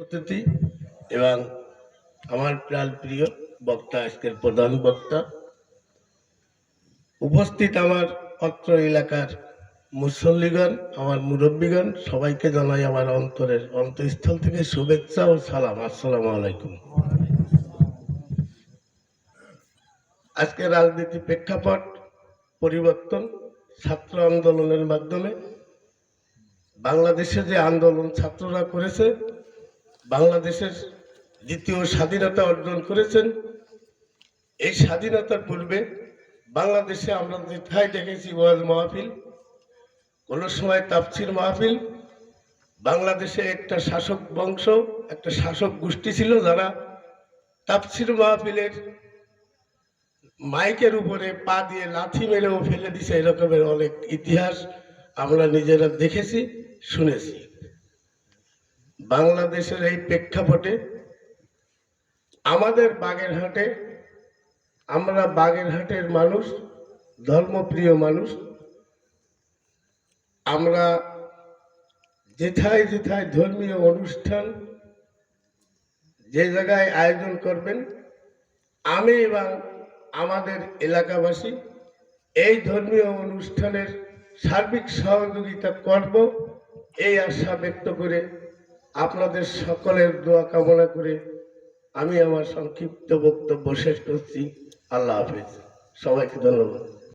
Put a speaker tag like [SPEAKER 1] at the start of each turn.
[SPEAKER 1] অতিথি এবং আমার প্রাণপ্রিয় বক্তা, আজকের প্রধান বক্তা উপস্থিত, আমার অত্র এলাকার মুসল্লিগণ, আমার মুরব্বীগণ, সবাইকে জানাই আমার অন্তঃস্থল থেকে শুভেচ্ছা ও সালাম। আসসালামু আলাইকুম। আজকে রাজনীতি প্রেক্ষাপট পরিবর্তন, ছাত্র আন্দোলনের মাধ্যমে বাংলাদেশে যে আন্দোলন ছাত্ররা করেছে, বাংলাদেশের দ্বিতীয় স্বাধীনতা অর্জন করেছেন। এই স্বাধীনতার পূর্বে বাংলাদেশে আমরা যেথায় দেখেছি ওয়াজ মাহফিল, কোনো সময় তাফসির মাহফিল। বাংলাদেশে একটা শাসক বংশ, একটা শাসক গোষ্ঠী ছিল যারা তাফসির মাহফিলের মাইকের উপরে পা দিয়ে লাথি মেরেও ফেলে দিছে। এরকমের অনেক ইতিহাস আমরা নিজেরা দেখেছি, শুনেছি। বাংলাদেশের এই প্রেক্ষাপটে আমাদের বাগেরহাটে, আমরা বাগেরহাটের মানুষ, ধর্মপ্রিয় মানুষ, আমরা যেথায় যেথায় ধর্মীয় অনুষ্ঠান যে জায়গায় আয়োজন করবেন, আমি এবং আমাদের এলাকাবাসী এই ধর্মীয় অনুষ্ঠানের সার্বিক সহযোগিতা করব, এই আশা ব্যক্ত করে আপনাদের সকলের দোয়া কামনা করে আমি আমার সংক্ষিপ্ত বক্তব্য শেষ করছি। আল্লাহ হাফেজ, সবাইকে ধন্যবাদ।